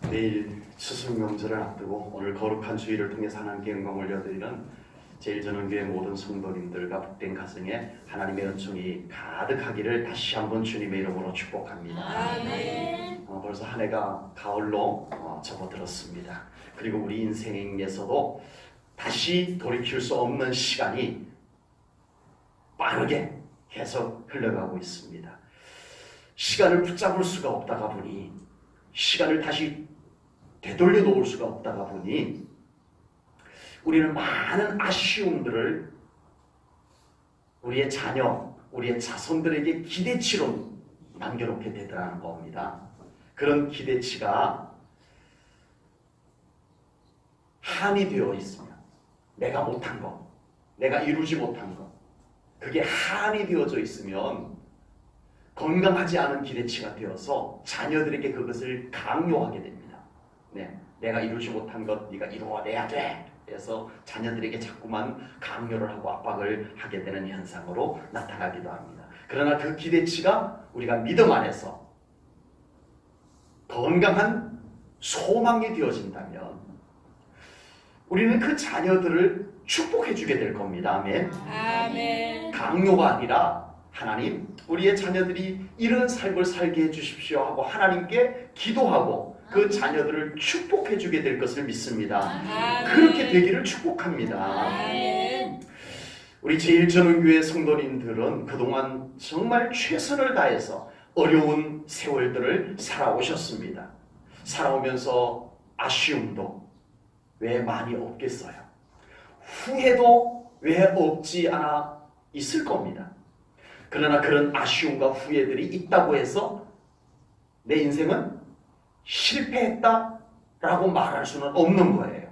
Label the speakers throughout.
Speaker 1: 내일 추석 명절을 앞두고 오늘 거룩한 주일을 통해서 하나님께 영광 올려드리는 제일전원교회 모든 성도님들과 복된 가정에 하나님의 은총이 가득하기를 다시 한번 주님의 이름으로 축복합니다.
Speaker 2: 아멘.
Speaker 1: 벌써 한 해가 가을로 접어들었습니다. 그리고 우리 인생에서도 다시 돌이킬 수 없는 시간이 빠르게 계속 흘러가고 있습니다. 시간을 붙잡을 수가 없다가 보니, 시간을 다시 되돌려 놓을 수가 없다가 보니 우리는 많은 아쉬움들을 우리의 자녀, 우리의 자손들에게 기대치로 남겨놓게 되더라는 겁니다. 그런 기대치가 한이 되어 있으면, 내가 못한 것, 내가 이루지 못한 것, 그게 한이 되어져 있으면 건강하지 않은 기대치가 되어서 자녀들에게 그것을 강요하게 됩니다. 내가 이루지 못한 것 네가 이루어내야 돼. 그래서 자녀들에게 자꾸만 강요를 하고 압박을 하게 되는 현상으로 나타나기도 합니다. 그러나 그 기대치가 우리가 믿음 안에서 건강한 소망이 되어진다면 우리는 그 자녀들을 축복해 주게 될 겁니다. 아멘.
Speaker 2: 아멘.
Speaker 1: 강요가 아니라 하나님, 우리의 자녀들이 이런 삶을 살게 해주십시오 하고 하나님께 기도하고 그 자녀들을 축복해 주게 될 것을 믿습니다.
Speaker 2: 아멘.
Speaker 1: 그렇게 되기를 축복합니다.
Speaker 2: 아멘.
Speaker 1: 우리 제일전원교회 성도님들은 그동안 정말 최선을 다해서 어려운 세월들을 살아오셨습니다. 살아오면서 아쉬움도 왜 많이 없겠어요? 후회도 왜 없지 않아 있을 겁니다. 그러나 그런 아쉬움과 후회들이 있다고 해서 내 인생은 실패했다라고 말할 수는 없는 거예요.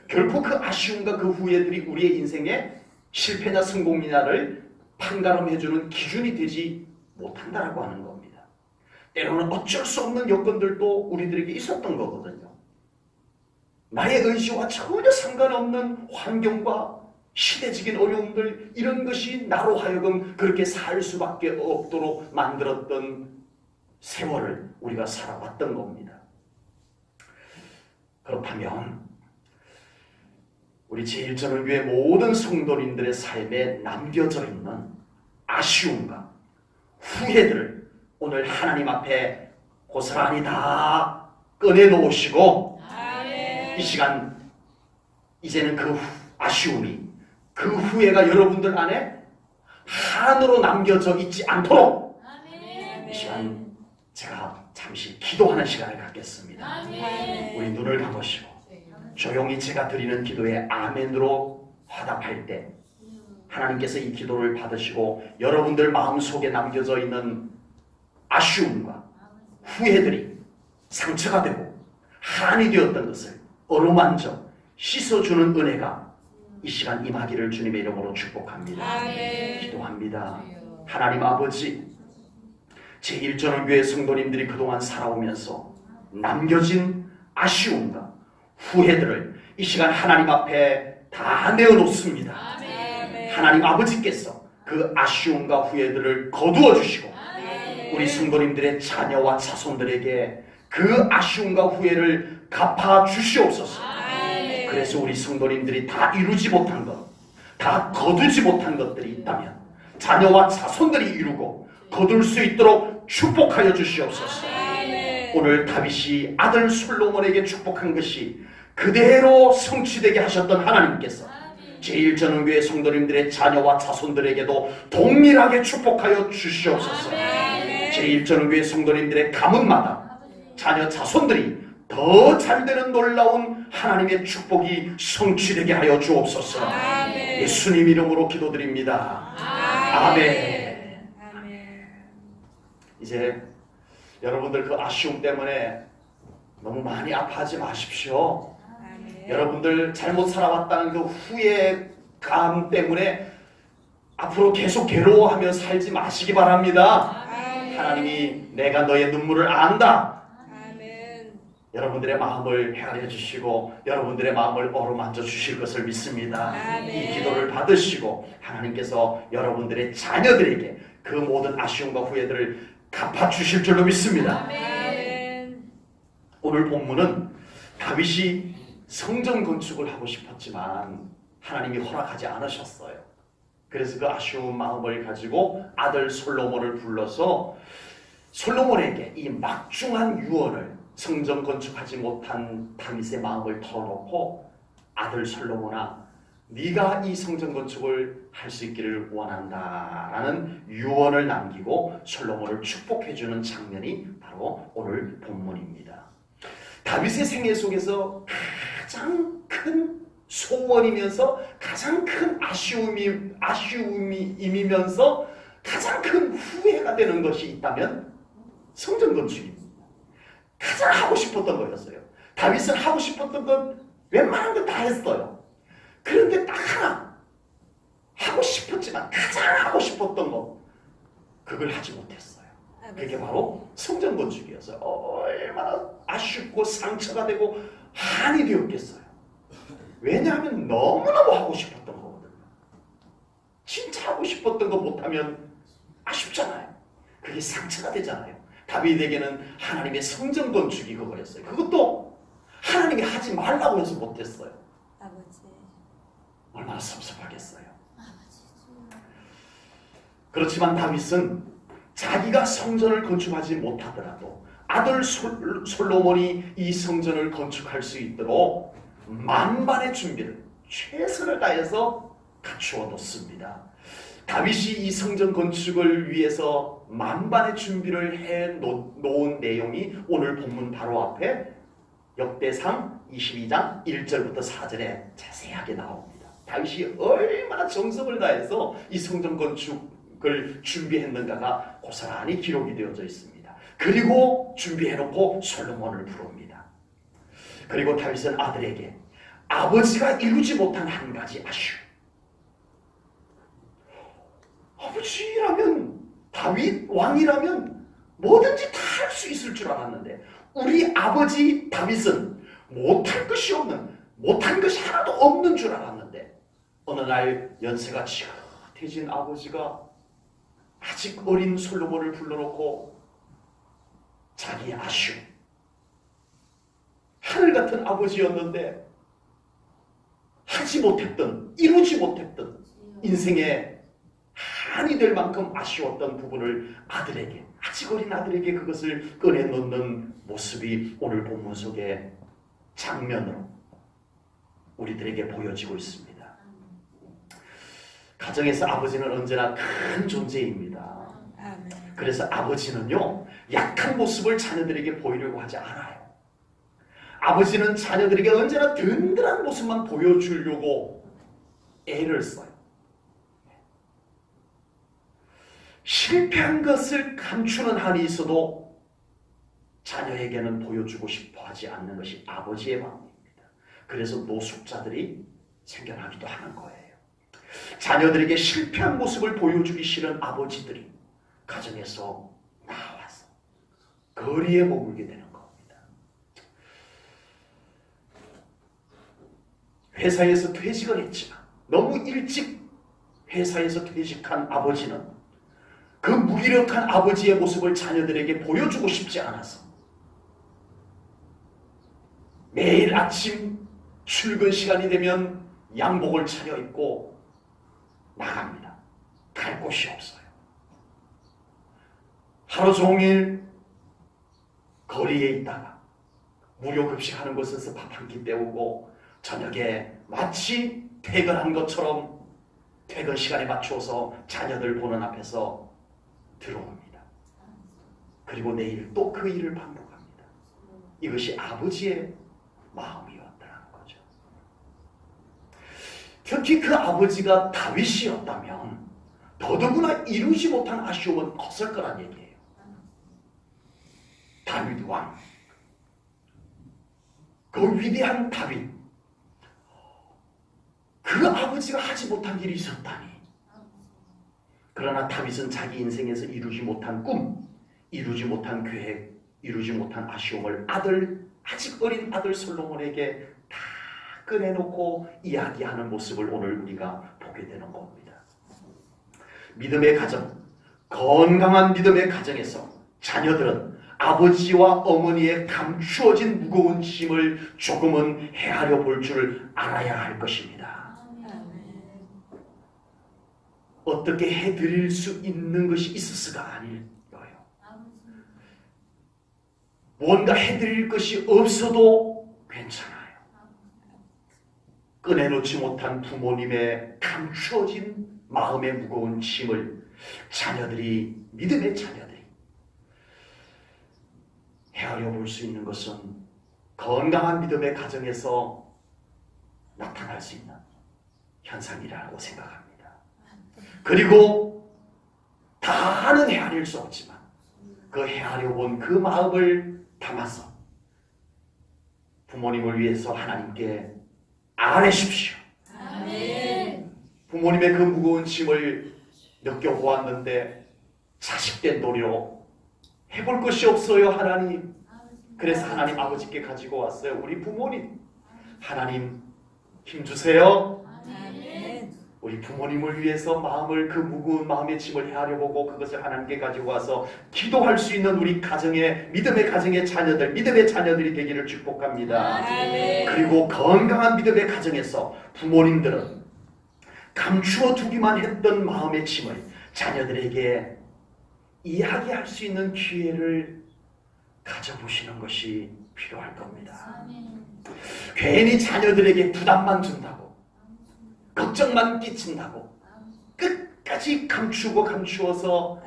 Speaker 1: 결코 그 아쉬움과 그 후회들이 우리의 인생의 실패냐 성공이냐를 판가름해주는 기준이 되지 못한다라고 하는 겁니다. 때로는 어쩔 수 없는 여건들도 우리들에게 있었던 거거든요. 나의 의지와 전혀 상관없는 환경과 시대적인 어려움들, 이런 것이 나로 하여금 그렇게 살 수밖에 없도록 만들었던 세월을 우리가 살아왔던 겁니다. 그렇다면 우리 제일전원교회 모든 성도님들의 삶에 남겨져 있는 아쉬움과 후회들을 오늘 하나님 앞에 고스란히 다 꺼내놓으시고, 이 시간 이제는 그 아쉬움이, 그 후회가 여러분들 안에 한으로 남겨져 있지 않도록 이 시간 제가 잠시 기도하는 시간을 갖겠습니다.
Speaker 2: 아멘.
Speaker 1: 우리 눈을 감으시고 조용히 제가 드리는 기도에 아멘으로 화답할 때 하나님께서 이 기도를 받으시고 여러분들 마음속에 남겨져 있는 아쉬움과 후회들이 상처가 되고 한이 되었던 것을 어루만져 씻어주는 은혜가 이 시간 임하기를 주님의 이름으로 축복합니다.
Speaker 2: 아멘.
Speaker 1: 기도합니다. 하나님 아버지, 제일전원교회 성도님들이 그동안 살아오면서 남겨진 아쉬움과 후회들을 이 시간 하나님 앞에 다 내어놓습니다.
Speaker 2: 아멘.
Speaker 1: 하나님 아버지께서 그 아쉬움과 후회들을 거두어 주시고
Speaker 2: 아멘.
Speaker 1: 우리 성도님들의 자녀와 자손들에게 그 아쉬움과 후회를 갚아 주시옵소서.
Speaker 2: 아멘.
Speaker 1: 그래서 우리 성도님들이 다 이루지 못한 것, 다 거두지 못한 것들이 있다면 자녀와 자손들이 이루고 거둘 수 있도록 축복하여 주시옵소서.
Speaker 2: 아멘.
Speaker 1: 오늘 다윗이 아들 솔로몬에게 축복한 것이 그대로 성취되게 하셨던 하나님께서 제일전원교회 성도님들의 자녀와 자손들에게도 동일하게 축복하여 주시옵소서.
Speaker 2: 아멘.
Speaker 1: 제일전원교회 성도님들의 가문마다 자녀 자손들이 더 잘되는 놀라운 하나님의 축복이 성취되게 하여 주옵소서.
Speaker 2: 아멘.
Speaker 1: 예수님 이름으로 기도드립니다. 아멘. 이제 여러분들 그 아쉬움 때문에 너무 많이 아파하지 마십시오. 여러분들 잘못 살아왔다는 그 후회감 때문에 앞으로 계속 괴로워하며 살지 마시기 바랍니다. 하나님이 내가 너의 눈물을 안다. 여러분들의 마음을 헤아려 주시고 여러분들의 마음을 어루만져 주실 것을 믿습니다.
Speaker 2: 아멘.
Speaker 1: 이 기도를 받으시고 하나님께서 여러분들의 자녀들에게 그 모든 아쉬움과 후회들을 갚아 주실 줄로 믿습니다.
Speaker 2: 아멘.
Speaker 1: 오늘 오늘 본문은 다윗이 성전 건축을 하고 싶었지만 하나님이 허락하지 않으셨어요. 그래서 그 아쉬운 마음을 가지고 아들 솔로몬을 불러서 솔로몬에게 이 막중한 유언을, 성전 건축하지 못한 다윗의 마음을 털어놓고, 아들 솔로몬아, 네가 이 성전 건축을 할 수 있기를 원한다라는 유언을 남기고 솔로몬을 축복해주는 장면이 바로 오늘 본문입니다. 다윗의 생애 속에서 가장 큰 소원이면서 가장 큰 아쉬움이면서 가장 큰 후회가 되는 것이 있다면 성전 건축입니다. 가장 하고 싶었던 거였어요. 다윗은 하고 싶었던 건 웬만한 건 다 했어요. 그런데 딱 하나 하고 싶었지만 가장 하고 싶었던 것, 그걸 하지 못했어요. 그게 바로 성전 건축이었어요. 얼마나 아쉽고 상처가 되고 한이 되었겠어요. 왜냐하면 너무너무 하고 싶었던 거거든요. 진짜 하고 싶었던 거 못하면 아쉽잖아요. 그게 상처가 되잖아요. 다윗에게는 하나님의 성전 건축이 그거였어요. 그것도 하나님이 하지 말라고 해서 못했어요.
Speaker 2: 아버지.
Speaker 1: 얼마나 섭섭하겠어요. 그렇지만 다윗은 자기가 성전을 건축하지 못하더라도 아들 솔로몬이 이 성전을 건축할 수 있도록 만반의 준비를, 최선을 다해서 갖추어 놓습니다. 다윗이 이 성전 건축을 위해서 만반의 준비를 해 놓은 내용이 오늘 본문 바로 앞에 역대상 22장 1절부터 4절에 자세하게 나옵니다. 다윗이 얼마나 정성을 다해서 이 성전 건축을 준비했는가가 고스란히 기록이 되어져 있습니다. 그리고 준비해놓고 솔로몬을 부릅니다. 그리고 다윗은 아들에게 아버지가 이루지 못한 한 가지 아쉬움. 아버지라면, 다윗 왕이라면 뭐든지 다 할 수 있을 줄 알았는데 우리 아버지 다윗은 못할 것이 없는, 못한 것이 하나도 없는 줄 알았는데 어느 날 연세가 지긋해진 아버지가 아직 어린 솔로몬을 불러놓고 자기의 아쉬움, 하늘같은 아버지였는데 하지 못했던, 이루지 못했던 인생의 한이 될 만큼 아쉬웠던 부분을 아들에게, 아직 어린 아들에게 그것을 꺼내놓는 모습이 오늘 본문 속의 장면으로 우리들에게 보여지고 있습니다. 가정에서 아버지는 언제나 큰 존재입니다. 그래서 아버지는요, 약한 모습을 자녀들에게 보이려고 하지 않아요. 아버지는 자녀들에게 언제나 든든한 모습만 보여주려고 애를 써요. 실패한 것을 감추는 한이 있어도 자녀에게는 보여주고 싶어 하지 않는 것이 아버지의 마음입니다. 그래서 노숙자들이 생겨나기도 하는 거예요. 자녀들에게 실패한 모습을 보여주기 싫은 아버지들이 가정에서 나와서 거리에 머물게 되는 겁니다. 회사에서 퇴직을 했지만 너무 일찍 회사에서 퇴직한 아버지는 그 무기력한 아버지의 모습을 자녀들에게 보여주고 싶지 않아서 매일 아침 출근 시간이 되면 양복을 차려입고 나갑니다. 갈 곳이 없어요. 하루 종일 거리에 있다가 무료 급식하는 곳에서 밥 한 끼 때우고 저녁에 마치 퇴근한 것처럼 퇴근 시간에 맞추어서 자녀들 보는 앞에서 들어옵니다. 그리고 내일 또 그 일을 반복합니다. 이것이 아버지의 마음이었다는 거죠. 특히 그 아버지가 다윗이었다면 더더구나 이루지 못한 아쉬움은 컸을 거란 얘기예요. 다윗 왕, 그 위대한 다윗, 그 아버지가 하지 못한 일이 있었다니. 그러나 다윗은 자기 인생에서 이루지 못한 꿈, 이루지 못한 계획, 이루지 못한 아쉬움을 아직 어린 아들 솔로몬에게 다 꺼내놓고 이야기하는 모습을 오늘 우리가 보게 되는 겁니다. 믿음의 가정, 건강한 믿음의 가정에서 자녀들은 아버지와 어머니의 감추어진 무거운 짐을 조금은 헤아려 볼 줄 알아야 할 것입니다. 어떻게 해드릴 수 있는 것이 있었을까 아닐 거예요. 뭔가 해드릴 것이 없어도 괜찮아요. 꺼내놓지 못한 부모님의 감추어진 마음의 무거운 짐을 자녀들이, 믿음의 자녀들이 헤아려 볼 수 있는 것은 건강한 믿음의 가정에서 나타날 수 있는 현상이라고 생각합니다. 그리고 다는 헤아릴 수 없지만 그 헤아려 본 그 마음을 담아서 부모님을 위해서 하나님께 아뢰십시오.
Speaker 2: 아멘.
Speaker 1: 부모님의 그 무거운 짐을 느껴보았는데 자식된 도리로 해볼 것이 없어요, 하나님. 그래서 하나님 아버지께 가지고 왔어요. 우리 부모님, 하나님 힘주세요.
Speaker 2: 아멘.
Speaker 1: 우리 부모님을 위해서 마음을, 그 무거운 마음의 짐을 헤아려보고 그것을 하나님께 가지고 와서 기도할 수 있는 우리 가정의, 믿음의 가정의 자녀들, 믿음의 자녀들이 되기를 축복합니다.
Speaker 2: 아멘.
Speaker 1: 그리고 건강한 믿음의 가정에서 부모님들은 감추어 두기만 했던 마음의 짐을 자녀들에게 이야기할 수 있는 기회를 가져보시는 것이 필요할 겁니다. 괜히 자녀들에게 부담만 준다고, 걱정만 끼친다고 끝까지 감추어서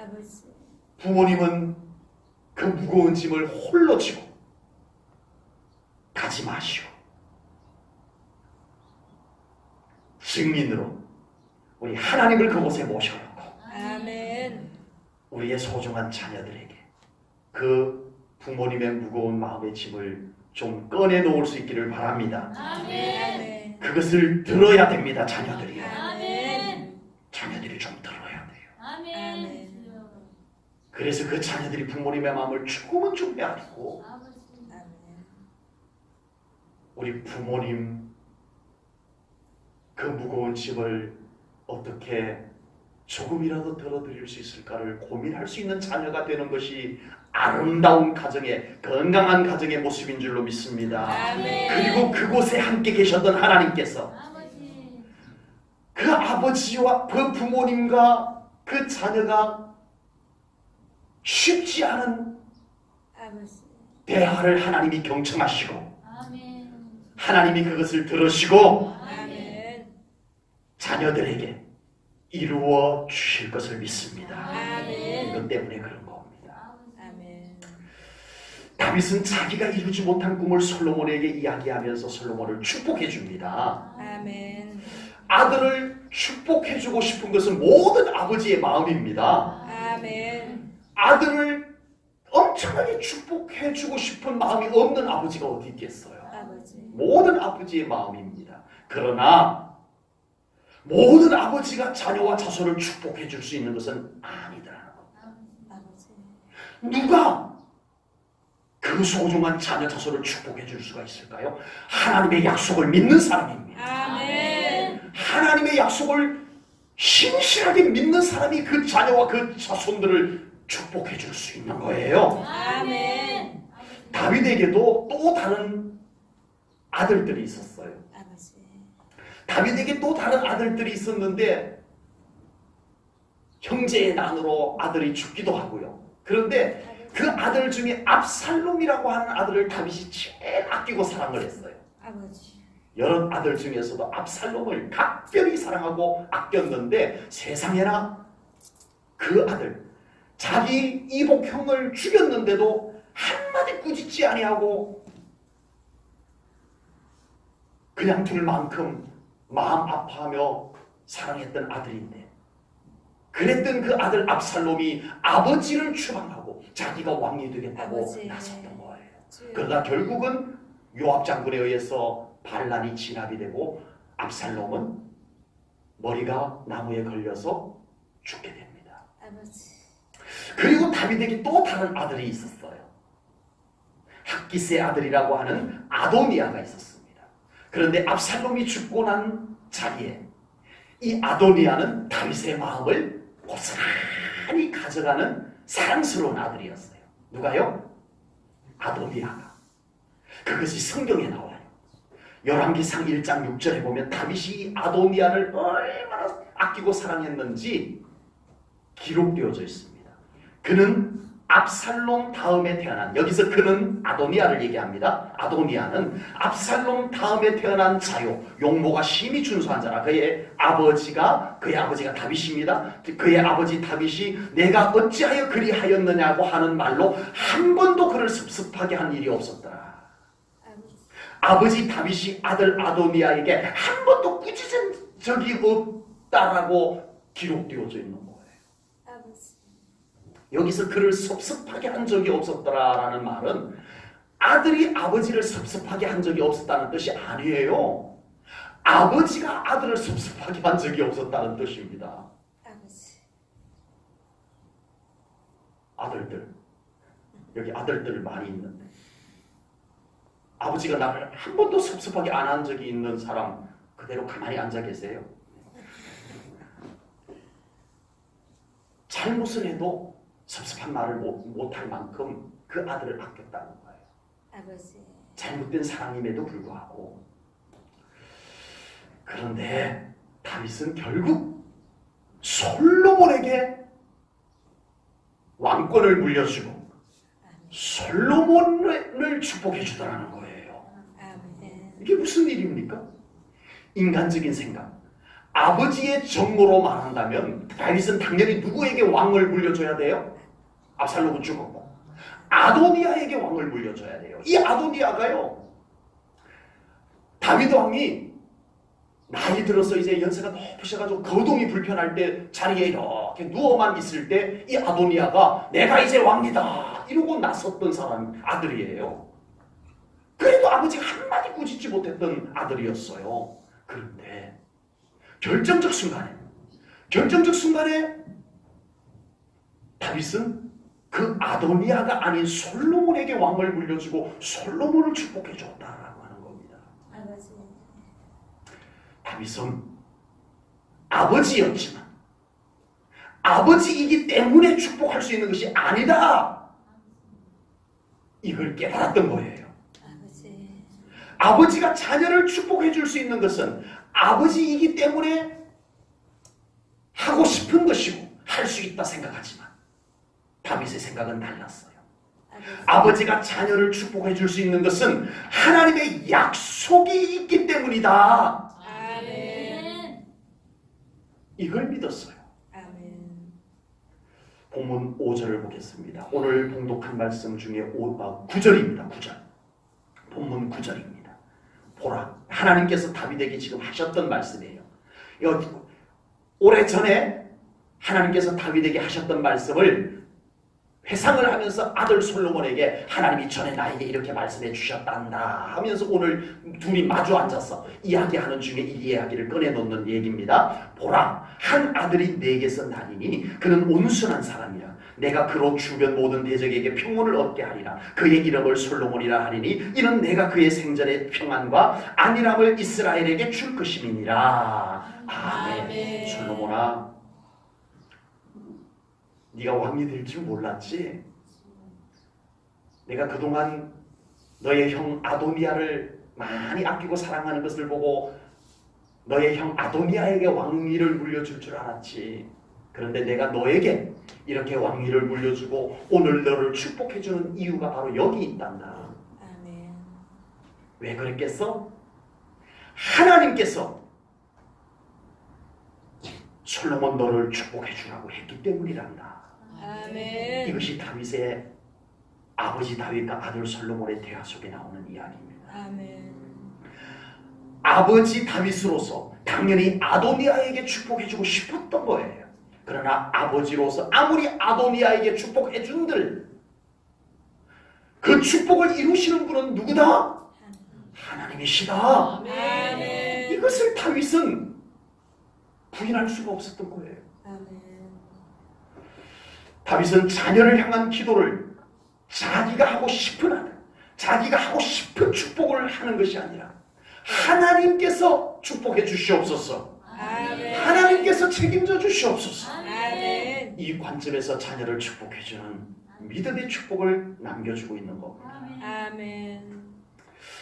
Speaker 1: 부모님은 그 무거운 짐을 홀로 지고 가지 마시오. 증인으로 우리 하나님을 그곳에 모셔놓고
Speaker 2: 아멘.
Speaker 1: 우리의 소중한 자녀들에게 그 부모님의 무거운 마음의 짐을 좀 꺼내놓을 수 있기를 바랍니다.
Speaker 2: 아멘.
Speaker 1: 그것을 들어야 됩니다. 자녀들이.
Speaker 2: 아멘.
Speaker 1: 자녀들이 좀 들어야 돼요.
Speaker 2: 아멘.
Speaker 1: 그래서 그 자녀들이 부모님의 마음을 조금은 좀 헤아리고 우리 부모님 그 무거운 짐을 어떻게 조금이라도 덜어드릴 수 있을까를 고민할 수 있는 자녀가 되는 것이 아름다운 가정의, 건강한 가정의 모습인 줄로 믿습니다.
Speaker 2: 아멘.
Speaker 1: 그리고 그곳에 함께 계셨던 하나님께서 그 아버지와 그 부모님과 그 자녀가 쉽지 않은 대화를 하나님이 경청하시고 하나님이 그것을 들으시고 자녀들에게 이루어 주실 것을 믿습니다.
Speaker 2: 아멘.
Speaker 1: 이것 때문에 그런 겁니다.
Speaker 2: 아멘.
Speaker 1: 다윗은 자기가 이루지 못한 꿈을 솔로몬에게 이야기하면서 솔로몬을 축복해 줍니다.
Speaker 2: 아멘.
Speaker 1: 아들을 축복해주고 싶은 것은 모든 아버지의 마음입니다.
Speaker 2: 아멘.
Speaker 1: 아들을 엄청나게 축복해주고 싶은 마음이 없는 아버지가 어디 있겠어요?
Speaker 2: 아버지.
Speaker 1: 모든 아버지의 마음입니다. 그러나 모든 아버지가 자녀와 자손을 축복해 줄 수 있는 것은 아니더라는 겁니다.
Speaker 2: 아버지.
Speaker 1: 누가 그 소중한 자녀 자손을 축복해 줄 수가 있을까요? 하나님의 약속을 믿는 사람입니다.
Speaker 2: 아멘.
Speaker 1: 하나님의 약속을 신실하게 믿는 사람이 그 자녀와 그 자손들을 축복해 줄 수 있는 거예요.
Speaker 2: 아멘.
Speaker 1: 다윗에게도 또 다른 아들들이 있었어요.
Speaker 2: 아버지.
Speaker 1: 다윗에게 또 다른 아들들이 있었는데 형제의 난으로 아들이 죽기도 하고요. 그런데 그 아들 중에 압살롬이라고 하는 아들을 다윗이 제일 아끼고 사랑을 했어요.
Speaker 2: 아버지.
Speaker 1: 여러 아들 중에서도 압살롬을 각별히 사랑하고 아꼈는데 세상에나 그 아들 자기 이복형을 죽였는데도 한마디 꾸짖지 아니하고 그냥 둘 만큼 마음 아파하며 사랑했던 아들인데 그랬던 그 아들 압살롬이 아버지를 추방하고 자기가 왕이 되겠다고
Speaker 2: 아버지.
Speaker 1: 나섰던 거예요. 그러다 결국은 요압 장군에 의해서 반란이 진압이 되고 압살롬은 머리가 나무에 걸려서 죽게 됩니다.
Speaker 2: 아버지.
Speaker 1: 그리고 다윗에게 또 다른 아들이 있었어요. 학기스의 아들이라고 하는 아도니아가 있었습니다. 그런데 압살롬이 죽고 난 자리에 이 아도니아는 다윗의 마음을 고스란히 가져가는 사랑스러운 아들이었어요. 누가요? 아도니아가. 그것이 성경에 나와요. 열왕기상 1장 6절에 보면 다윗이 아도니아를 얼마나 아끼고 사랑했는지 기록되어져 있습니다. 그는 압살롬 다음에 태어난, 여기서 그는 아도니아를 얘기합니다. 아도니아는 압살롬 다음에 태어난 자요, 용모가 심히 준수한 자라. 그의 아버지가 다윗입니다. 그의 아버지 다윗이 내가 어찌하여 그리하였느냐고 하는 말로 한 번도 그를 섭섭하게 한 일이 없었더라. 아버지 다윗이 아들 아도니아에게 한 번도 꾸짖은 적이 없다라고 기록되어져 있는 거예요. 여기서 그를 섭섭하게 한 적이 없었더라라는 말은 아들이 아버지를 섭섭하게 한 적이 없었다는 뜻이 아니에요. 아버지가 아들을 섭섭하게 한 적이 없었다는 뜻입니다. 아들들, 여기 아들들 많이 있는데 아버지가 나를 한 번도 섭섭하게 안 한 적이 있는 사람 그대로 가만히 앉아 계세요. 잘못을 해도 섭섭한 말을 못할 만큼 그 아들을 아꼈다는 거예요. 아버지. 잘못된 사랑임에도 불구하고. 그런데 다윗은 결국 솔로몬에게 왕권을 물려주고 솔로몬을 축복해 주더라는 거예요. 이게 무슨 일입니까? 인간적인 생각. 아버지의 정모로 말한다면 다윗은 당연히 누구에게 왕을 물려줘야 돼요? 압살롬은 죽었고 아도니아에게 왕을 물려줘야 돼요. 이 아도니아가요, 다윗 왕이 나이 들어서 이제 연세가 높으셔가지고 거동이 불편할 때 자리에 이렇게 누워만 있을 때 이 아도니아가 내가 이제 왕이다 이러고 나섰던 사람 아들이에요. 그래도 아버지가 한마디 꾸짖지 못했던 아들이었어요. 그런데 결정적 순간에 다윗은 그 아도니아가 아닌 솔로몬에게 왕을 물려주고 솔로몬을 축복해 줬다라고 하는 겁니다. 다윗은 아버지였지만 아버지이기 때문에 축복할 수 있는 것이 아니다, 이걸 깨달았던 거예요. 아버지가 자녀를 축복해 줄 수 있는 것은 아버지이기 때문에 하고 싶은 것이고 할 수 있다 생각하지만 다윗의 생각은 달랐어요. 아버지가 자녀를 축복해 줄 수 있는 것은 하나님의 약속이 있기 때문이다. 아멘. 이걸 믿었어요. 아멘. 본문 5절을 보겠습니다. 오늘 봉독한 말씀 중에 9절입니다. 9절. 본문 9절입니다. 보라, 하나님께서 다윗에게 지금 하셨던 말씀이에요. 오래전에 하나님께서 다윗에게 하셨던 말씀을 회상을 하면서 아들 솔로몬에게 하나님이 전에 나에게 이렇게 말씀해 주셨단다 하면서 오늘 둘이 마주 앉아서 이야기하는 중에 이 이야기를 꺼내놓는 얘기입니다. 보라, 한 아들이 내게서 나리니 그는 온순한 사람이라. 내가 그로 주변 모든 대적에게 평온을 얻게 하리라. 그의 이름을 솔로몬이라 하리니 이는 내가 그의 생전의 평안과 안일함을 이스라엘에게 줄 것임이니라. 아멘. 솔로몬아, 네가 왕이 될 줄 몰랐지? 내가 그동안 너의 형 아도니아를 많이 아끼고 사랑하는 것을 보고 너의 형 아도니아에게 왕위를 물려줄 줄 알았지. 그런데 내가 너에게 이렇게 왕위를 물려주고 오늘 너를 축복해주는 이유가 바로 여기 있단다. 아멘. 왜 그랬겠어? 하나님께서 솔로몬 너를 축복해주라고 했기 때문이란다. 아멘. 이것이 다윗의 아버지 다윗과 아들 솔로몬의 대화 속에 나오는 이야기입니다. 아멘. 아버지 다윗으로서 당연히 아도니아에게 축복해주고 싶었던 거예요. 그러나 아버지로서 아무리 아도니아에게 축복해준들 그 축복을 이루시는 분은 누구다? 하나님이시다. 아멘. 이것을 다윗은 부인할 수가 없었던 거예요. 아멘. 다윗은 자녀를 향한 기도를 자기가 하고 싶은 아들, 자기가 하고 싶은 축복을 하는 것이 아니라 하나님께서 축복해 주시옵소서. 아멘. 하나님께서 책임져 주시옵소서. 아멘. 이 관점에서 자녀를 축복해 주는 믿음의 축복을 남겨주고 있는 겁니다.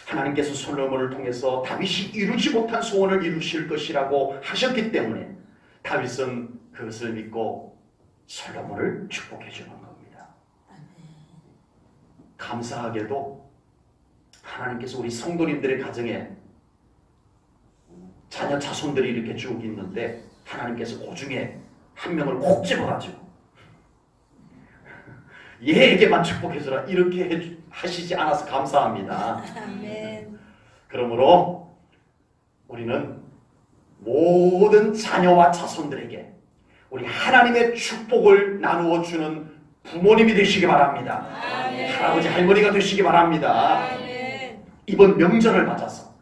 Speaker 1: 하나님께서 솔로몬을 통해서 다윗이 이루지 못한 소원을 이루실 것이라고 하셨기 때문에 다윗은 그것을 믿고 솔로몬을 축복해 주는 겁니다. 감사하게도 하나님께서 우리 성도님들의 가정에 자녀 자손들이 이렇게 쭉 있는데 하나님께서 그 중에 한 명을 콕 집어가지고 얘에게만 축복해주라 이렇게 하시지 않아서 감사합니다.
Speaker 2: 아멘.
Speaker 1: 그러므로 우리는 모든 자녀와 자손들에게 우리 하나님의 축복을 나누어 주는 부모님이 되시기 바랍니다.
Speaker 2: 아멘.
Speaker 1: 할아버지 할머니가 되시기 바랍니다.
Speaker 2: 아멘.
Speaker 1: 이번 명절을 맞아서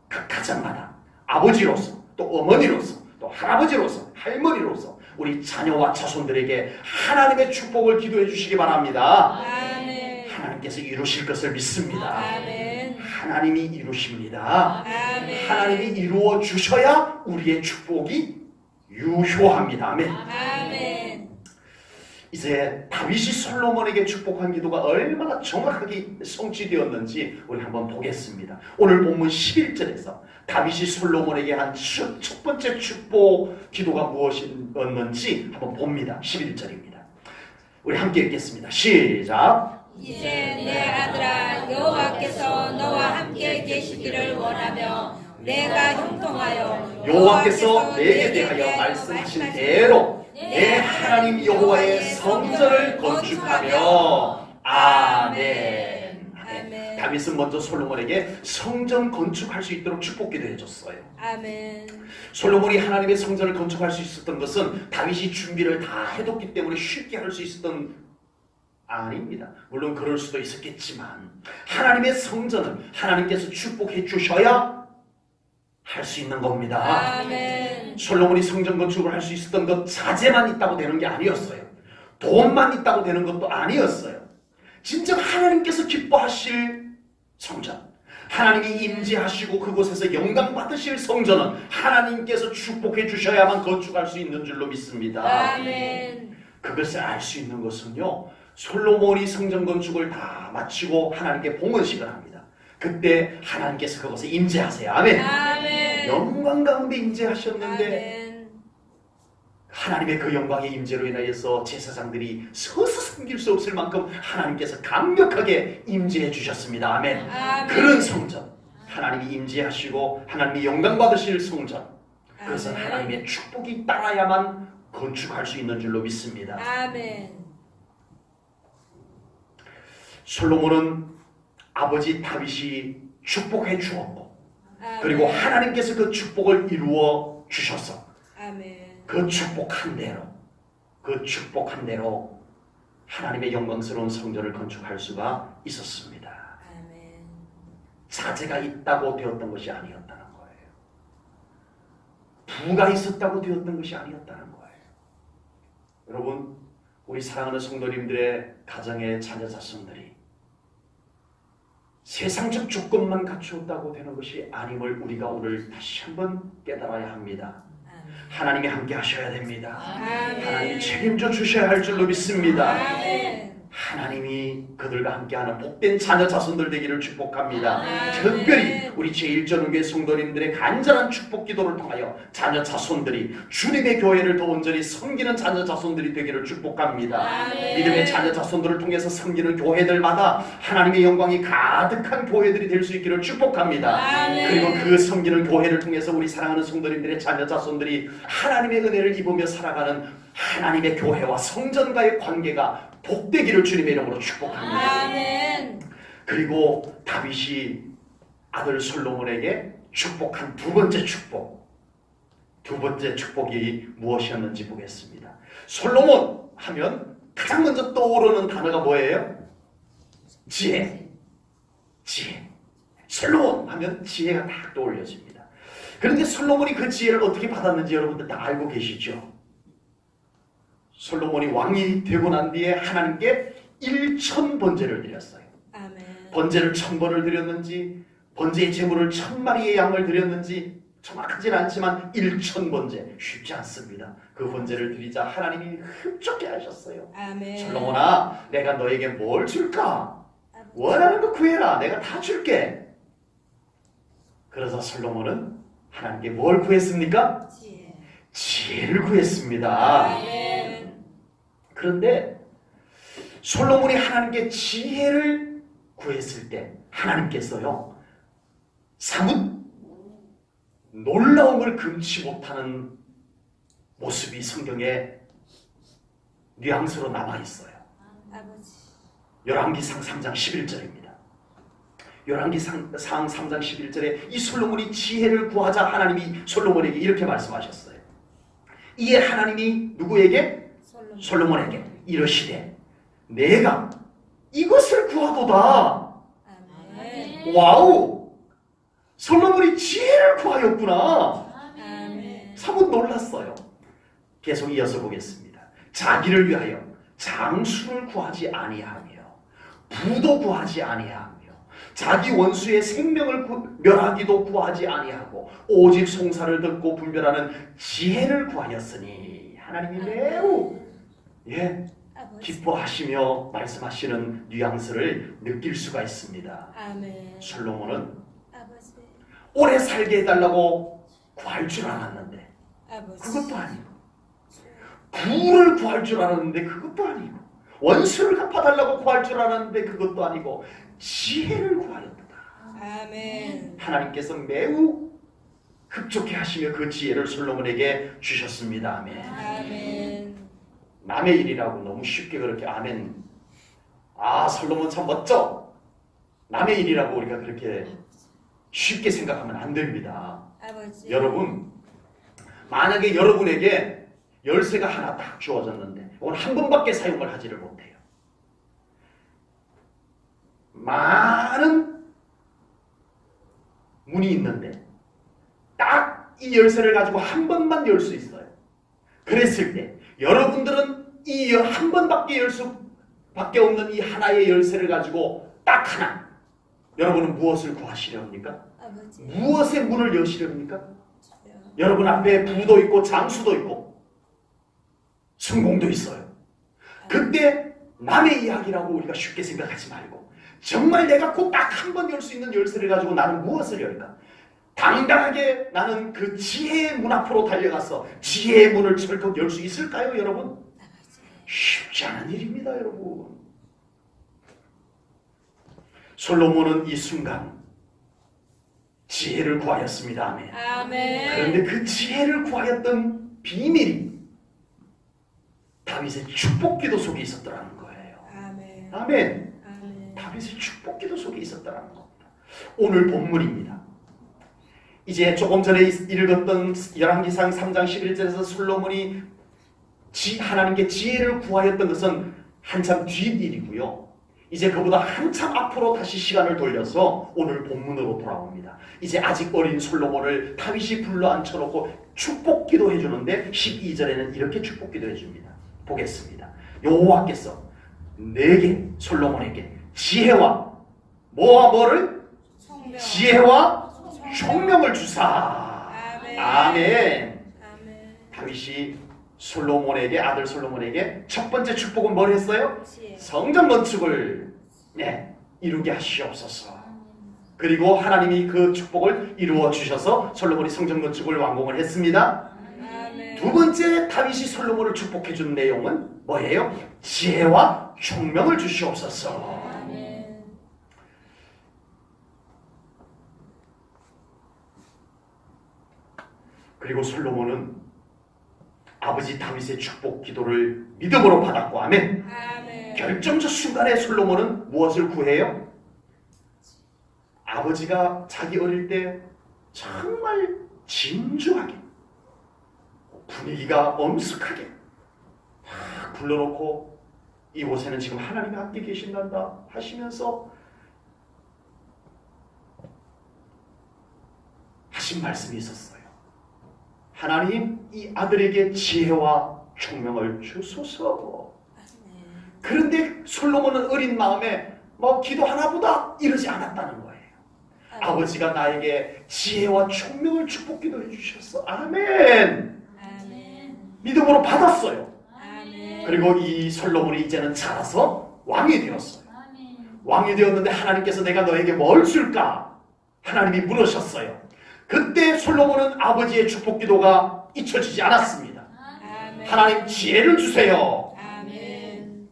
Speaker 1: 각 가정마다 아버지로서 또 어머니로서 또 할아버지로서 할머니로서 우리 자녀와 자손들에게 하나님의 축복을 기도해 주시기 바랍니다.
Speaker 2: 아멘.
Speaker 1: 하나님께서 이루실 것을 믿습니다.
Speaker 2: 아멘.
Speaker 1: 하나님이 이루십니다.
Speaker 2: 아멘.
Speaker 1: 하나님이 이루어 주셔야 우리의 축복이 유효합니다. 아멘.
Speaker 2: 아멘.
Speaker 1: 이제 다윗이 솔로몬에게 축복한 기도가 얼마나 정확하게 성취되었는지 우리 한번 보겠습니다. 오늘 본문 11절에서 다윗이 솔로몬에게 한 첫 번째 축복 기도가 무엇이었는지 한번 봅니다. 11절입니다. 우리 함께 읽겠습니다. 시작.
Speaker 2: 이제 내 아들아 여호와께서 너와 함께 계시기를 원하며 내가 형통하여
Speaker 1: 여호와께서 내게 대하여 말씀하신 대로 내 하나님 여호와의 성전을 건축하며 아멘.
Speaker 2: 아멘.
Speaker 1: 다윗은 먼저 솔로몬에게 성전 건축할 수 있도록 축복 기도해 줬어요.
Speaker 2: 아멘.
Speaker 1: 솔로몬이 하나님의 성전을 건축할 수 있었던 것은 다윗이 준비를 다 해뒀기 때문에 쉽게 할 수 있었던 아닙니다. 물론 그럴 수도 있었겠지만 하나님의 성전은 하나님께서 축복해 주셔야 할 수 있는 겁니다.
Speaker 2: 아멘.
Speaker 1: 솔로몬이 성전 건축을 할 수 있었던 것 자재만 있다고 되는 게 아니었어요. 돈만 있다고 되는 것도 아니었어요. 진정 하나님께서 기뻐하실 성전, 하나님이 임재하시고 그곳에서 영광 받으실 성전은 하나님께서 축복해 주셔야만 건축할 수 있는 줄로 믿습니다.
Speaker 2: 아멘.
Speaker 1: 그것을 알 수 있는 것은요, 솔로몬이 성전 건축을 다 마치고 하나님께 봉헌식을 합니다. 그때 하나님께서 그곳에 임재하세요. 아멘.
Speaker 2: 아멘.
Speaker 1: 영광 가운데 임재하셨는데
Speaker 2: 아멘.
Speaker 1: 하나님의 그 영광의 임재로 인하여서 제사장들이 서서 숨길 수 없을 만큼 하나님께서 강력하게 임재해 주셨습니다. 아멘.
Speaker 2: 아멘.
Speaker 1: 그런 성전, 하나님이 임재하시고 하나님이 영광 받으실 성전, 그것은
Speaker 2: 아멘.
Speaker 1: 하나님의 축복이 따라야만 건축할 수 있는 줄로 믿습니다.
Speaker 2: 아멘.
Speaker 1: 솔로몬은 아버지 다윗이 축복해 주었고
Speaker 2: 아멘.
Speaker 1: 그리고 하나님께서 그 축복을 이루어 주셔서
Speaker 2: 아멘.
Speaker 1: 그 축복한 대로 하나님의 영광스러운 성전을 건축할 수가 있었습니다.
Speaker 2: 아멘.
Speaker 1: 자재가 있다고 되었던 것이 아니었다는 거예요. 부가 있었다고 되었던 것이 아니었다는 거예요. 여러분, 우리 사랑하는 성도님들의 가정의 자녀 자손들이 세상적 조건만 갖추었다고 되는 것이 아님을 우리가 오늘 다시 한번 깨달아야 합니다. 하나님이 함께 하셔야 됩니다.
Speaker 2: 아멘.
Speaker 1: 하나님이 책임져 주셔야 할 줄로 믿습니다.
Speaker 2: 아멘.
Speaker 1: 하나님이 그들과 함께하는 복된 자녀 자손들 되기를 축복합니다.
Speaker 2: 아멘.
Speaker 1: 특별히 우리 제1전후교회 성도님들의 간절한 축복 기도를 통하여 자녀 자손들이 주님의 교회를 더 온전히 섬기는 자녀 자손들이 되기를 축복합니다.
Speaker 2: 아멘.
Speaker 1: 믿음의 자녀 자손들을 통해서 섬기는 교회들마다 하나님의 영광이 가득한 교회들이 될 수 있기를 축복합니다.
Speaker 2: 아멘.
Speaker 1: 그리고 그 섬기는 교회를 통해서 우리 사랑하는 성도님들의 자녀 자손들이 하나님의 은혜를 입으며 살아가는 하나님의 교회와 성전과의 관계가 복되기를 주님의 이름으로 축복합니다.
Speaker 2: 아멘.
Speaker 1: 그리고 다윗이 아들 솔로몬에게 축복한 두 번째 축복이 무엇이었는지 보겠습니다. 솔로몬 하면 가장 먼저 떠오르는 단어가 뭐예요? 지혜. 솔로몬 하면 지혜가 딱 떠올려집니다. 그런데 솔로몬이 그 지혜를 어떻게 받았는지 여러분들 다 알고 계시죠? 솔로몬이 왕이 되고 난 뒤에 하나님께 1000번제를 드렸어요.
Speaker 2: 아멘.
Speaker 1: 번제를 1000번을 드렸는지 번제의 제물을 1000마리의 양을 드렸는지 정확하진 않지만 1000번제 쉽지 않습니다. 그 번제를 드리자 하나님이 흡족해 하셨어요.
Speaker 2: 아멘.
Speaker 1: 솔로몬아, 내가 너에게 뭘 줄까? 원하는 거 구해라. 내가 다 줄게. 그래서 솔로몬은 하나님께 뭘 구했습니까?
Speaker 2: 지혜.
Speaker 1: 지혜를 구했습니다.
Speaker 2: 아멘.
Speaker 1: 그런데 솔로몬이 하나님께 지혜를 구했을 때 하나님께서요 사뭇 놀라움을 금치 못하는 모습이 성경에 뉘앙스로 남아있어요.
Speaker 2: 아버지.
Speaker 1: 열왕기상 3장 11절입니다. 열왕기상 3장 11절에 이 솔로몬이 지혜를 구하자 하나님이 솔로몬에게 이렇게 말씀하셨어요. 이에 하나님이 누구에게? 솔로몬에게 이르시되 내가 이것을 구하도다.
Speaker 2: 아멘.
Speaker 1: 와우! 솔로몬이 지혜를 구하였구나.
Speaker 2: 아멘.
Speaker 1: 사뭇 놀랐어요. 계속 이어서 보겠습니다. 자기를 위하여 장수를 구하지 아니하며 부도 구하지 아니하며 자기 원수의 생명을 멸하기도 구하지 아니하고 오직 송사를 듣고 분별하는 지혜를 구하였으니 하나님이 매우
Speaker 2: 아버지.
Speaker 1: 기뻐하시며 말씀하시는 뉘앙스를 느낄 수가 있습니다.
Speaker 2: 아멘.
Speaker 1: 솔로몬은
Speaker 2: 아버지.
Speaker 1: 오래 살게 해달라고 구할 줄 알았는데
Speaker 2: 아버지.
Speaker 1: 그것도 아니고 부를 구할 줄 알았는데 그것도 아니고 원수를 갚아달라고 구할 줄 알았는데 그것도 아니고 지혜를 구하였다.
Speaker 2: 아멘.
Speaker 1: 하나님께서 매우 흡족해 하시며 그 지혜를 솔로몬에게 주셨습니다. 아멘.
Speaker 2: 아멘.
Speaker 1: 남의 일이라고 너무 쉽게 그렇게 아멘. 아 솔로몬 참 멋져. 남의 일이라고 우리가 그렇게 쉽게 생각하면 안 됩니다.
Speaker 2: 아버지.
Speaker 1: 여러분 만약에 여러분에게 열쇠가 하나 딱 주어졌는데 이건 한 번밖에 사용을 하지를 못해요. 많은 문이 있는데 딱 이 열쇠를 가지고 한 번만 열 수 있어요. 그랬을 때 여러분들은 이 한 번밖에 열 수밖에 없는 이 하나의 열쇠를 가지고 딱 하나 여러분은 무엇을 구하시렵니까?
Speaker 2: 아버지.
Speaker 1: 무엇의 문을 여시렵니까?
Speaker 2: 주여.
Speaker 1: 여러분 앞에 부도 있고 장수도 있고 성공도 있어요. 그때 남의 이야기라고 우리가 쉽게 생각하지 말고 정말 내가 꼭 딱 한 번 열 수 있는 열쇠를 가지고 나는 무엇을 열까? 당당하게 나는 그 지혜의 문 앞으로 달려가서 지혜의 문을 철컥 열 수 있을까요, 여러분?
Speaker 2: 아버지.
Speaker 1: 쉽지 않은 일입니다, 여러분. 솔로몬은 이 순간 지혜를 구하였습니다. 아멘.
Speaker 2: 아멘.
Speaker 1: 그런데 그 지혜를 구하였던 비밀이 다윗의 축복기도 속에 있었더라는 거예요.
Speaker 2: 아멘.
Speaker 1: 아멘.
Speaker 2: 아멘.
Speaker 1: 다윗의 축복기도 속에 있었더라는 겁니다. 오늘 본문입니다. 이제 조금 전에 읽었던 열왕기상 3장 11절에서 솔로몬이 하나님께 지혜를 구하였던 것은 한참 뒷일이고요. 이제 그보다 한참 앞으로 다시 시간을 돌려서 오늘 본문으로 돌아옵니다. 이제 아직 어린 솔로몬을 다윗이 불러 앉혀놓고 축복기도 해주는데 12절에는 이렇게 축복기도 해줍니다. 보겠습니다. 여호와께서 내게 솔로몬에게 지혜와 뭐와 뭐를?
Speaker 2: 총명.
Speaker 1: 지혜와 총명을 주사.
Speaker 2: 아멘.
Speaker 1: 아멘.
Speaker 2: 아멘.
Speaker 1: 다윗이 솔로몬에게 아들 솔로몬에게 첫 번째 축복은 뭘 했어요?
Speaker 2: 지혜.
Speaker 1: 성전 건축을 이루게 하시옵소서. 그리고 하나님이 그 축복을 이루어 주셔서 솔로몬이 성전 건축을 완공을 했습니다.
Speaker 2: 아멘.
Speaker 1: 두 번째 다윗이 솔로몬을 축복해 준 내용은 뭐예요? 지혜와 총명을 주시옵소서.
Speaker 2: 아멘.
Speaker 1: 그리고 솔로몬은 아버지 다윗의 축복 기도를 믿음으로 받았고 아멘.
Speaker 2: 아멘.
Speaker 1: 결정적 순간에 솔로몬은 무엇을 구해요? 아버지가 자기 어릴 때 정말 진주하게 분위기가 엄숙하게 막 불러놓고 이곳에는 지금 하나님이 함께 계신단다 하시면서 하신 말씀이 있었어요. 하나님 이 아들에게 지혜와 총명을 주소서. 그런데 솔로몬은 어린 마음에 뭐 기도하나 보다 이러지 않았다는 거예요. 아버지가 나에게 지혜와 총명을 축복기도 해주셨어. 아멘.
Speaker 2: 아멘.
Speaker 1: 믿음으로 받았어요.
Speaker 2: 아멘.
Speaker 1: 그리고 이 솔로몬이 이제는 자라서 왕이 되었어요. 왕이 되었는데 하나님께서 내가 너에게 뭘 줄까? 하나님이 물으셨어요. 그때 솔로몬은 아버지의 축복 기도가 잊혀지지 않았습니다.
Speaker 2: 아멘.
Speaker 1: 하나님 지혜를 주세요.
Speaker 2: 아멘.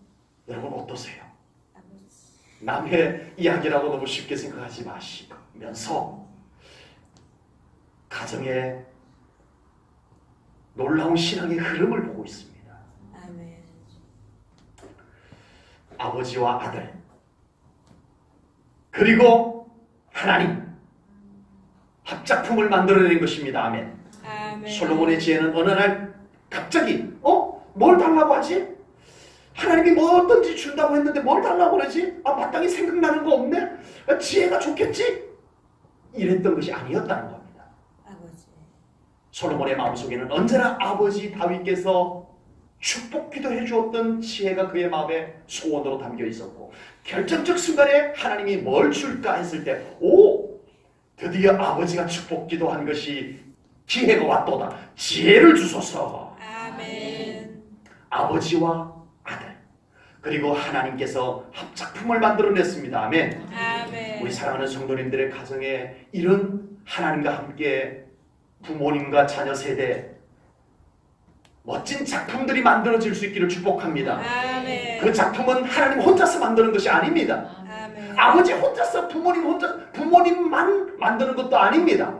Speaker 1: 여러분 어떠세요?
Speaker 2: 아버지.
Speaker 1: 남의 이야기라고 너무 쉽게 생각하지 마시면서 가정의 놀라운 신앙의 흐름을 보고 있습니다.
Speaker 2: 아멘.
Speaker 1: 아버지와 아들 그리고 하나님 합작품을 만들어낸 것입니다. 아멘.
Speaker 2: 아멘.
Speaker 1: 솔로몬의 지혜는 어느 날 갑자기 뭘 달라고 하지? 하나님이 뭐 어떤지 준다고 했는데 뭘 달라고 그러지? 마땅히 생각나는 거 없네? 지혜가 좋겠지? 이랬던 것이 아니었다는 겁니다.
Speaker 2: 아버지.
Speaker 1: 솔로몬의 마음속에는 언제나 아버지 다윗께서 축복 기도해 주었던 지혜가 그의 마음에 소원으로 담겨 있었고 결정적 순간에 하나님이 뭘 줄까 했을 때 드디어 아버지가 축복 기도한 것이 기회가 왔도다. 지혜를 주소서.
Speaker 2: 아멘.
Speaker 1: 아버지와 아들 그리고 하나님께서 합작품을 만들어냈습니다. 아멘.
Speaker 2: 아멘.
Speaker 1: 우리 사랑하는 성도님들의 가정에 이런 하나님과 함께 부모님과 자녀 세대 멋진 작품들이 만들어질 수 있기를 축복합니다.
Speaker 2: 아멘.
Speaker 1: 그 작품은 하나님 혼자서 만드는 것이 아닙니다.
Speaker 2: 아멘.
Speaker 1: 아버지 혼자서 부모님만 만드는 것도 아닙니다.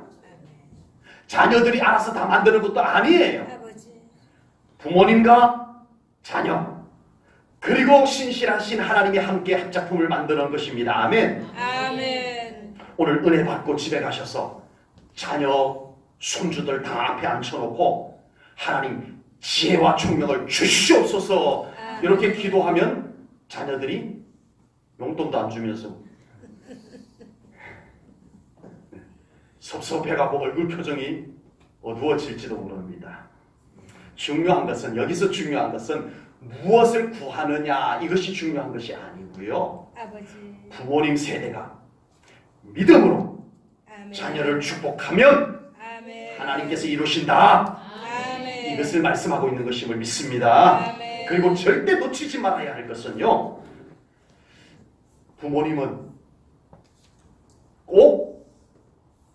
Speaker 1: 자녀들이 알아서 다 만드는 것도 아니에요.
Speaker 2: 아버지.
Speaker 1: 부모님과 자녀 그리고 신실하신 하나님이 함께 합작품을 만드는 것입니다. 아멘.
Speaker 2: 아멘.
Speaker 1: 오늘 은혜 받고 집에 가셔서 자녀 손주들 다 앞에 앉혀놓고 하나님 지혜와 총명을 주시옵소서 이렇게 기도하면 자녀들이 용돈도 안 주면서 섭섭해가고 얼굴 표정이 어두워질지도 모릅니다. 여기서 중요한 것은 무엇을 구하느냐 이것이 중요한 것이 아니고요.
Speaker 2: 아버지.
Speaker 1: 부모님 세대가 믿음으로
Speaker 2: 아멘.
Speaker 1: 자녀를 축복하면
Speaker 2: 아멘.
Speaker 1: 하나님께서 이루신다.
Speaker 2: 아멘.
Speaker 1: 이것을 말씀하고 있는 것임을 믿습니다.
Speaker 2: 아멘.
Speaker 1: 그리고 절대 놓치지 말아야 할 것은요. 부모님은 꼭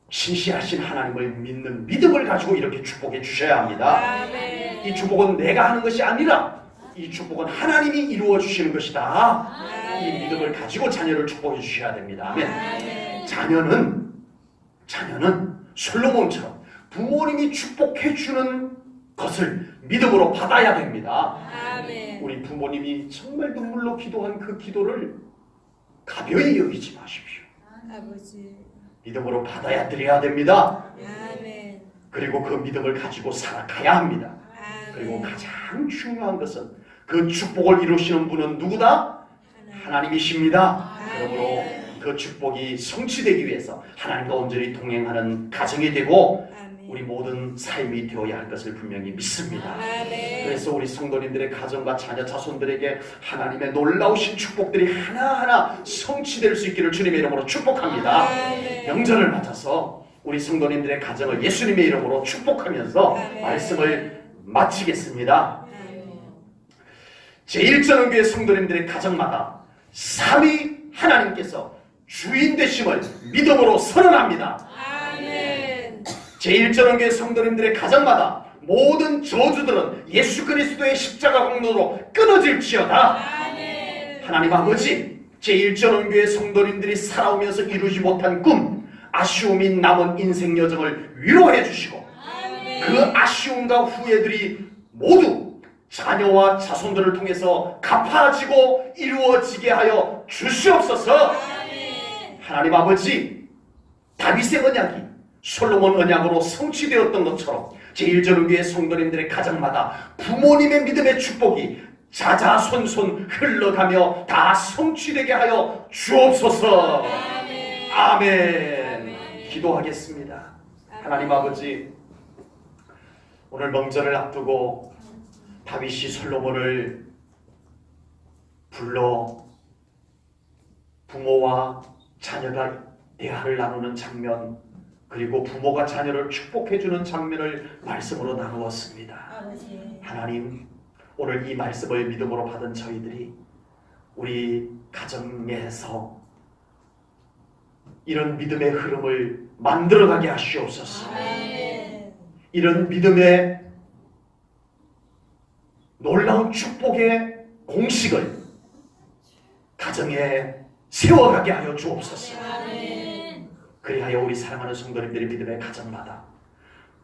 Speaker 1: 신실하신 하나님을 믿는 믿음을 가지고 이렇게 축복해 주셔야 합니다.
Speaker 2: 아멘.
Speaker 1: 이 축복은 내가 하는 것이 아니라 이 축복은 하나님이 이루어 주시는 것이다. 이 믿음을 가지고 자녀를 축복해 주셔야 됩니다. 아멘.
Speaker 2: 아멘.
Speaker 1: 자녀는 솔로몬처럼 부모님이 축복해 주는 것을 믿음으로 받아야 됩니다.
Speaker 2: 아멘.
Speaker 1: 우리 부모님이 정말 눈물로 기도한 그 기도를 가벼이 여기지 마십시오.
Speaker 2: 아버지.
Speaker 1: 믿음으로 받아야 드려야 됩니다.
Speaker 2: 아멘.
Speaker 1: 그리고 그 믿음을 가지고 살아가야 합니다. 그리고
Speaker 2: 아멘.
Speaker 1: 가장 중요한 것은 그 축복을 이루시는 분은 누구다? 하나님이십니다. 그러므로 그 축복이 성취되기 위해서 하나님과 온전히 동행하는 가정이 되고
Speaker 2: 아멘.
Speaker 1: 우리 모든 삶이 되어야 할 것을 분명히 믿습니다.
Speaker 2: 아멘.
Speaker 1: 그래서 우리 성도님들의 가정과 자녀 자손들에게 하나님의 놀라우신 축복들이 하나하나 성취될 수 있기를 주님의 이름으로 축복합니다.
Speaker 2: 아멘.
Speaker 1: 명절을 맞아서 우리 성도님들의 가정을 예수님의 이름으로 축복하면서
Speaker 2: 아멘.
Speaker 1: 말씀을 마치겠습니다.
Speaker 2: 아멘.
Speaker 1: 제1전원교회 성도님들의 가정마다 삼위 하나님께서 주인 되심을 믿음으로 선언합니다.
Speaker 2: 아멘.
Speaker 1: 제1전원교회 성도님들의 가정마다 모든 저주들은 예수 그리스도의 십자가 공로로 끊어질지어다.
Speaker 2: 아멘.
Speaker 1: 하나님 아버지, 제1전원교회 성도님들이 살아오면서 이루지 못한 꿈, 아쉬움이 남은 인생 여정을 위로해 주시고 그 아쉬움과 후회들이 모두 자녀와 자손들을 통해서 갚아지고 이루어지게 하여 주시옵소서. 하나님 아버지, 다윗의 언약이 솔로몬 언약으로 성취되었던 것처럼 제1전원교회 성도님들의 가정마다 부모님의 믿음의 축복이 자자손손 흘러가며 다 성취되게 하여 주옵소서. 아멘. 기도하겠습니다. 하나님 아버지, 오늘 명절을 앞두고 다윗이 솔로몬을 불러 부모와 자녀가 대화를 나누는 장면, 그리고 부모가 자녀를 축복해주는 장면을 말씀으로 나누었습니다.
Speaker 2: 아버지.
Speaker 1: 하나님, 오늘 이 말씀을 믿음으로 받은 저희들이 우리 가정에서 이런 믿음의 흐름을 만들어가게 하시옵소서.
Speaker 2: 아멘.
Speaker 1: 이런 믿음의 놀라운 축복의 공식을 가정에 세워가게 하여 주옵소서.
Speaker 2: 아멘.
Speaker 1: 그리하여 우리 사랑하는 성도님들의 믿음의 가정마다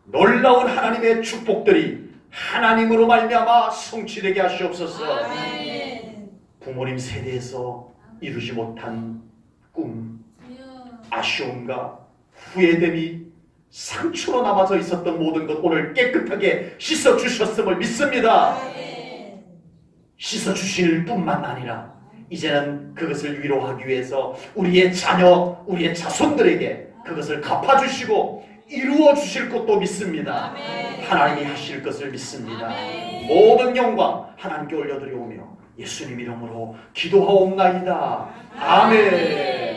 Speaker 1: 놀라운 하나님의 축복들이 하나님으로 말미암아 성취되게 하시옵소서.
Speaker 2: 아멘.
Speaker 1: 부모님 세대에서 이루지 못한 꿈, 아쉬움과 후회됨이 상처로 남아서 있었던 모든 것 오늘 깨끗하게 씻어주셨음을 믿습니다.
Speaker 2: 아멘.
Speaker 1: 씻어주실 뿐만 아니라 이제는 그것을 위로하기 위해서 우리의 자녀, 우리의 자손들에게 그것을 갚아주시고 이루어주실 것도 믿습니다.
Speaker 2: 아멘.
Speaker 1: 하나님이 하실 것을 믿습니다.
Speaker 2: 아멘.
Speaker 1: 모든 영광 하나님께 올려드리오며 예수님 이름으로 기도하옵나이다. 아멘.